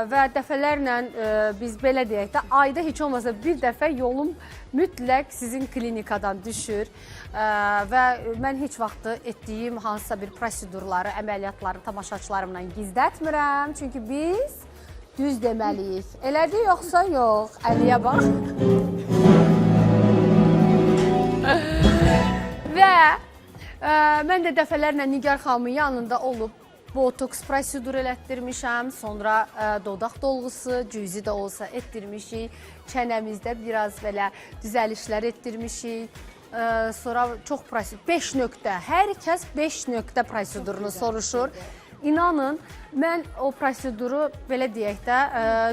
və dəfələrlə biz belə deyək də, ayda heç olmasa bir dəfə yolum mütləq sizin klinikadan düşür və mən heç vaxt etdiyim hansısa bir prosedurları, əməliyyatları tamaşaçılarımla gizlətmirəm. Çünki biz düz deməliyik. Elədir, yoxsa yox? Əliyə bax. Və mən də dəfələrlə Nigar xanımın yanında olub botoks prosedur elətdirmişəm, sonra dodaq dolğusu, cüzi də olsa etdirmişik, çənəmizdə biraz belə düzəlişlər etdirmişik, sonra çox prosedur, 5 nöqtə, hər kəs 5 nöqtə prosedurunu soruşur. İnanın, mən o proseduru belə deyək də,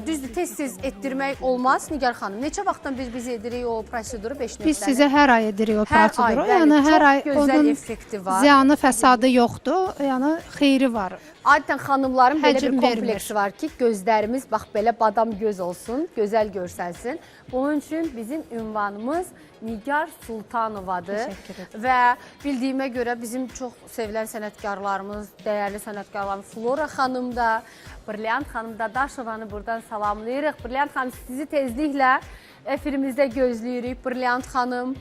düzdür, tez-tez etdirmək olmaz. Nigar xanım, neçə vaxtdan biz edirik o proseduru 5 nöqtəni? Biz sizə hər ay edirik o proseduru. Hər ay, yəni hər ay çox gözəl onun effekti var. Ziyanı, fəsadı yoxdur, yəni xeyri var. Adətən xanımların belə Həcm bir kompleksi var ki, gözlərimiz bax belə badam göz olsun, gözəl görsənsin. Bunun üçün bizim ünvanımız Nigar Sultanovadır. Təşəkkür ederim. Və bildiyimə görə bizim çox sevilən sənətkarlarımız, dəyərli sənətkarlarımız Flora xanım da, Brilliant xanım da Daşovanı buradan salamlayırıq. Brilliant xanım, sizi tezliklə efirimizdə gözləyirik. Brilliant xanım,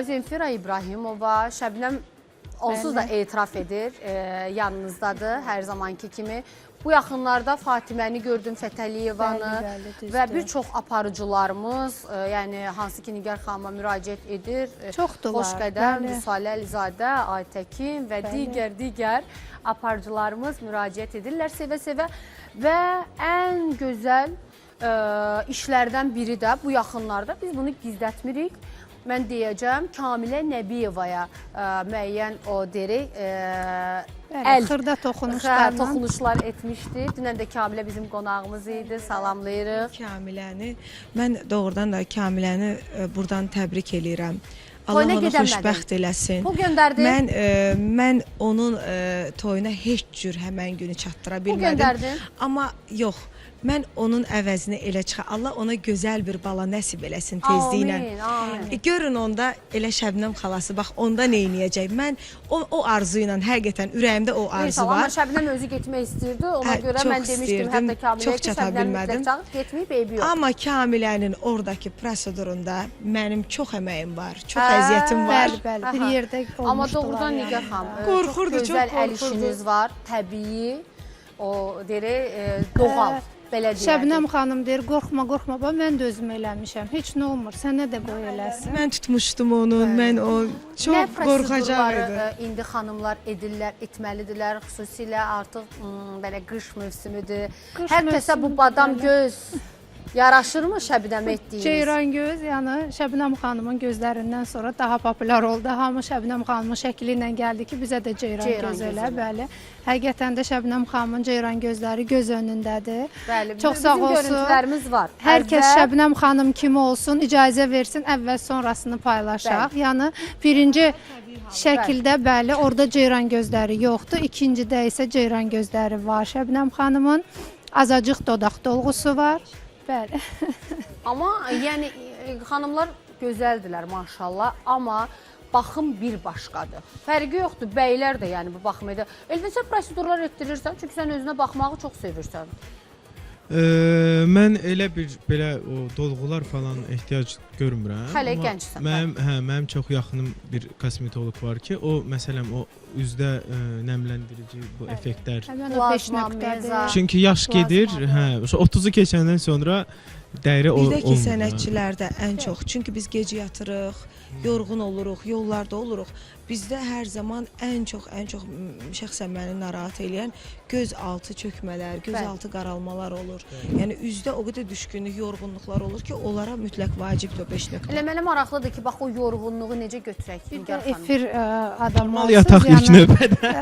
Zemfira İbrahimova, Şəbnəm onsuz da etiraf edir, yanınızdadır hər zamanki kimi. Bu yaxınlarda Fatiməni gördüm, Fətəliyevanı və bir çox aparıcılarımız, yəni hansı ki Nigar xanıma müraciət edir. Çoxdular. Xoşqədəm, Vüsalə Əlizadə, Aytəkin və digər aparıcılarımız müraciət edirlər sevə-sevə və ən gözəl işlərdən biri də bu yaxınlarda, biz bunu gizlətmirik. Mən deyəcəm, Kamilə Nəbiyevaya müəyyən o derik, xırda toxunuşlar etmişdi. Dünən də Kamilə bizim qonağımız idi, salamlayırıq. Kamiləni, mən doğrudan da Kamiləni buradan təbrik eləyirəm. Allah onu xoşbəxt eləsin. Pul göndərdin? Mən onun toyuna heç cür həmən günü çatdıra bilmədim. Pul göndərdin? Amma yox. Mən onun əvəzinə elə çıxar. Allah ona gözəl bir bala nəsib eləsin tezliklə. Amin, amin. Görün onda elə Şəbnəm xalası, bax onda nə eləyəcək? Mən o arzu ilə həqiqətən ürəyimdə o arzu var. Amma Şəbnəm özü getmək istirdi. Ona görə mən demişdim hətta Kamiləyə ki, Şəbnəm mütləq çağıb getməyib, eybi yox. Amma Kamilənin oradakı prosedurunda mənim çox əməyim var, çox əziyyətim var. Bəli, bir yerdə olmuşdular. Amma doğrudan Nigar xanım, çox gözəl əl işiniz var, təbii, o deyək, doğal. Şəbnəm xanım deyir, qorxma, mən də özüm eləmişəm. Heç nə olmur, sənə də qoy eləsin. Mən tutmuşdum onu, mən o çox qorxacaq idi. Nə prosedurları indi xanımlar edirlər, etməlidirlər, xüsusilə artıq belə qış mövsümüdür. Hər kəsə bu badam göz yaraşırmı Şəbnəm etdiyiniz? Ceyran göz, yəni Şəbnəm xanımın gözlərindən sonra daha populyar oldu. Hamı Şəbnəm xanımın şəkli ilə gəldi ki, bizə də ceyran göz elə, bəli. Həqiqətən də Şəbnəm xanımın ceyran gözləri göz önündədir. Bəli, çox sağ olsun. Bizim görüntülərimiz var. Hər kəs Şəbnəm xanım kimi olsun, icazə versin, əvvəl sonrasını paylaşaq. Yəni birinci şəkildə bəli, orada ceyran gözləri yoxdur. İkincidə isə ceyran gözləri var Şəbnəm xanımın. Azacıq dodaq dolğusu var. Bəli. Amma yəni xanımlar gözəldilər maşallah, amma baxım bir başqadır. Fərqi yoxdur, bəylər də yəni bu baxım edir. Elvin, sən prosedurlar etdirirsən, çünki sən özünə baxmağı çox sevirsən. Mən elə bir belə o dolğular falan ehtiyac görmürəm. Hələ gəncsən. Mənim çox yaxınım bir kosmetoloq var ki, o məsələn o üzdə nəmləndirici bu effektlər. Həmin o 5 nöqtədir. Çünki yaş gedir, 30-u keçəndən sonra dəri olmur. Bir də ki, sənətçilərdə ən çox. Çünki biz gecə yatırıq, yorğun oluruq, yollarda oluruq. Bizdə hər zaman ən çox şəxsən məni narahat eləyən göz altı çökmələr, göz altı qaralmalar olur. Yəni üzdə o qədər düşkünlük, yorğunluqlar olur ki, onlara mütləq vacibdir o 5 nöqtə. Elə mənə maraqlıdır ki, bax o yorğunluğu necə götürək Nigar xanım? Efir adamlar. Yataq ilk növbədə.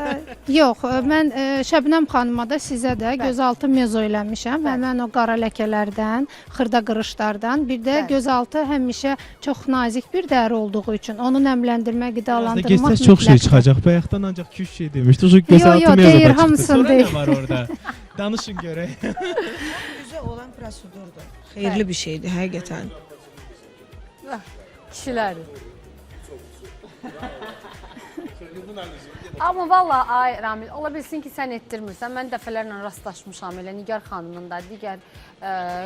Yox, mən Şəbnəm xanıma da sizə də gözaltı mezo eləmişəm. Həmən o qara ləkələrdən, xırda qırışlardan, bir də gözaltı həmişə çox nazik bir dəri olduğu üçün onu nəmləndirmə, qidalandırmaq Gecə çox şey çıxacaq. Bayaqdan ancaq 2-3 şey demişdi. O gözaltı mezoda çıxdı. Sonra nə var orada? Danışın görək. Üzə olan prosedurdur. Xeyirli bir şeydir həqiqətən. Kişiləri. Amma valla ay Ramil, ola bilsin ki sən etdirmirsən. Mən dəfələrlə rastlaşmışam elə Nigar xanımın da, digər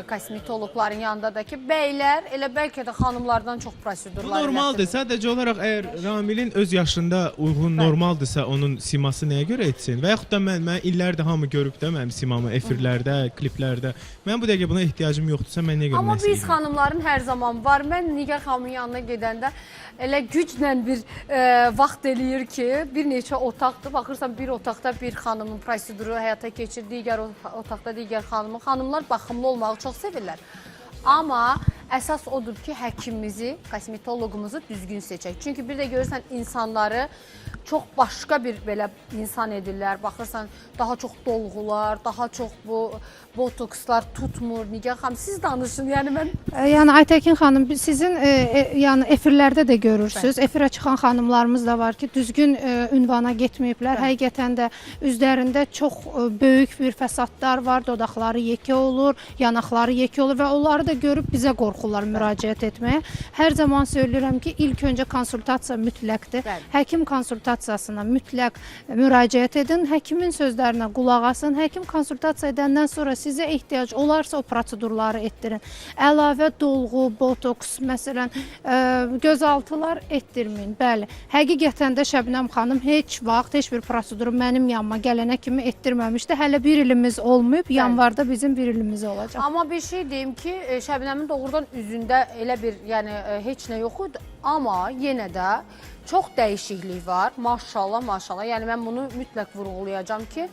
kosmetologların yanında da ki, bəylər elə bəlkə də xanımlardan çox Bu prosedurlar normaldır. Sadəcə olaraq əgər Ramilin öz yaşında uyğun normaldırsa onun siması nəyə görə etsin? Və yaxud da mən illərdir hamı görüb də mənim simamı efirlərdə, kliplərdə. Mən bu dəqiqə buna ehtiyacım yoxdursa mən niyə görə Amma nəsə biz xanımların hər zaman var. Mən Nigar xanımın yanına gedəndə elə güclə bir vaxt eləyir ki, bir neçə otaqdır. Baxırsan bir otaqda bir xanımın proseduru həyata keçir, digər otaqda digər xanımın. Xanımlar baxımlı olmağı çox sevirlər. Amma əsas odur ki, həkimimizi, kosmetoloqumuzu düzgün seçək. Çünki bir də görürsən insanları çox başqa bir belə insan edirlər. Baxırsan daha çox dolğular, daha çox bu botokslar tutmur. Nigar xanım siz danışın. Yəni mən Yəni Aytəkin xanım sizin yəni efirlərdə də görürsüz. Efirə çıxan xanımlarımız da var ki, düzgün ünvana getməyiblər. Həqiqətən də üzlərində çox böyük bir fəsadlar var. Dodaqları yekə olur, yanaqları yekə olur və onları da görüb bizə qorxurlar müraciət etməyə. Hər zaman söyləyirəm ki, ilk öncə konsultasiya mütləqdir. Həkim konsultasiyasına mütləq müraciət edin. Həkimin sözlərinə qulaq asın. Həkim konsultasiya edəndən sonra sizə ehtiyac olarsa o prosedurları etdirin. Əlavə dolğu, botoks, məsələn, gözaltılar etdirməyin. Bəli, həqiqətən də Şəbnəm xanım heç vaxt heç bir proseduru mənim yanıma gələnə kimi etdirməmişdi. Hələ bir ilimiz olmayıb, yanvarda bizim bir ilimiz olacaq. Amma bir şey deyim ki, Şəbnəmin doğrudan üzündə elə bir, yəni heç nə yox idi. Amma yenə də çox dəyişiklik var. Maşallah, maşallah. Yəni mən bunu mütləq vurğulayacağam ki,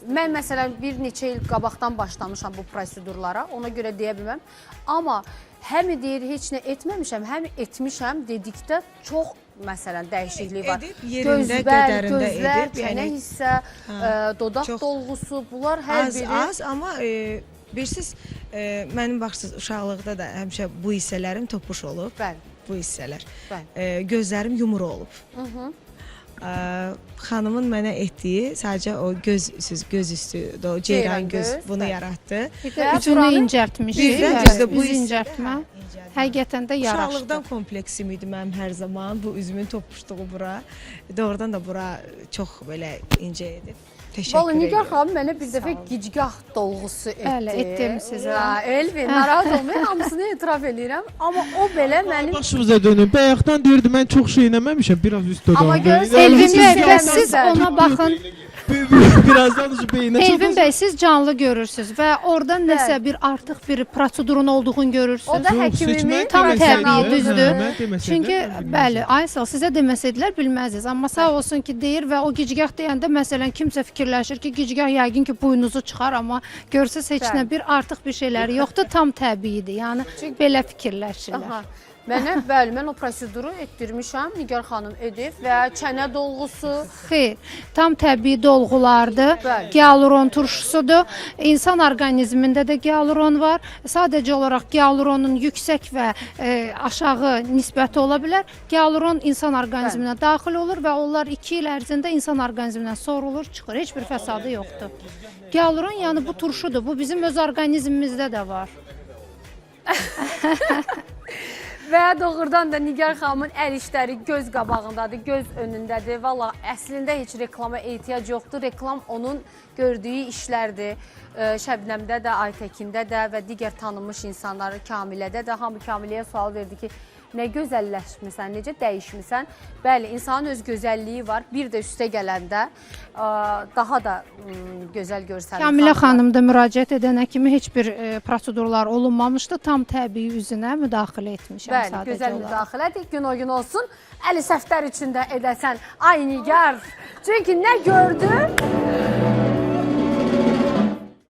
mən məsələn bir neçə il qabaqdan başlamışam bu prosedurlara. Ona görə deyə bilməm. Amma həm deyir heç nə etməmişəm, həm etmişəm dedikdə çox məsələn dəyişiklik var. Edib, yerində, qədərində gözlər, edib. çənə hissə, dodaq dolğusu, bunlar hər biri Az, amma bilirsiniz, mənim baxsız uşaqlıqda da həmişə bu hissələrim topuş olub. Bəli. Bu hissələr. Bəli. Gözlərim yumru olub. Xanımın mənə etdiyi sadəcə o göz üstü, o ceyran göz bunu yaratdı. Bir də üzünü incəltmişik. Bu üz incəltmə. Həqiqətən də yaraşdı. Uşaqlıqdan kompleksim idi mənim hər zaman. Bu üzümün topuşduğu bura. Doğrudan da bura çox belə incə edib. Vallahi Nigar xanım mənə bir dəfə gicgah dolğusu etdi. Bəli, etdirmisiniz. Elvin, narahat olmayın, hamısını etiraf eləyirəm. Amma o belə mənim... Başımıza dönün. Bayaqdan deyirdi, mən çox şey eləməmişəm, biraz üst dodağım. Amma görürsən, Elvin siz bəy, eləmişsiniz. siz ona baxın. Birazdan şu beyinə Elvin bəy, siz canlı görürsünüz və orada nəsə bir artıq bir prosedurun olduğunu görürsüz. O da həkimimin tam təbii, düzdür. Çünki Çünki bəli, Aysel sizə deməsədilər bilməzdiniz. Amma sağ olsun ki deyir və o gicgah deyəndə məsələn kimsə fikirləşir ki, gicgah yəqin ki buynuzu çıxar, amma görsəz heç nə bir artıq bir şeyləri yoxdur, tam təbiidir. Yəni belə fikirləşirlər. Mənə, bəli, mən o proseduru etdirmişəm, Nigar xanım edib və çənə dolğusu. Xeyr, tam təbii dolğulardır, gialuron turşusudur. İnsan orqanizmində də gialuron var. Sadəcə olaraq gialuronun yüksək və aşağı nisbəti ola bilər. Gialuron insan orqanizminə daxil olur və onlar 2 il ərzində insan orqanizmindən sorulur, çıxır. Heç bir fəsadı yoxdur. Gialuron yəni bu turşudur, bu bizim öz orqanizmimizdə də var. Və doğrudan da Nigar xanımın əl işləri göz qabağındadır, göz önündədir. Valla əslində heç reklama ehtiyac yoxdur. Reklam onun gördüyü işlərdir. Şəbnəmdə də, Aytəkində də və digər tanınmış insanları, Kamilədə də. Hamı Kamiləyə sual verdi ki, nə gözəlləşmirsən, necə dəyişmirsən? Bəli, insanın öz gözəlliyi var. Bir də üstə gələndə daha da gözəl görsənir. Kamilə xanım da müraciət edənə kimi heç bir prosedurlar olunmamışdı. Tam təbii üzünə müdaxilə etmişəm sadəcə. Bəli, gözəl müdaxilədir. Gün o gün olsun. Əli səftər içində edəsən. Ay Nigar. Çünki nə gördü?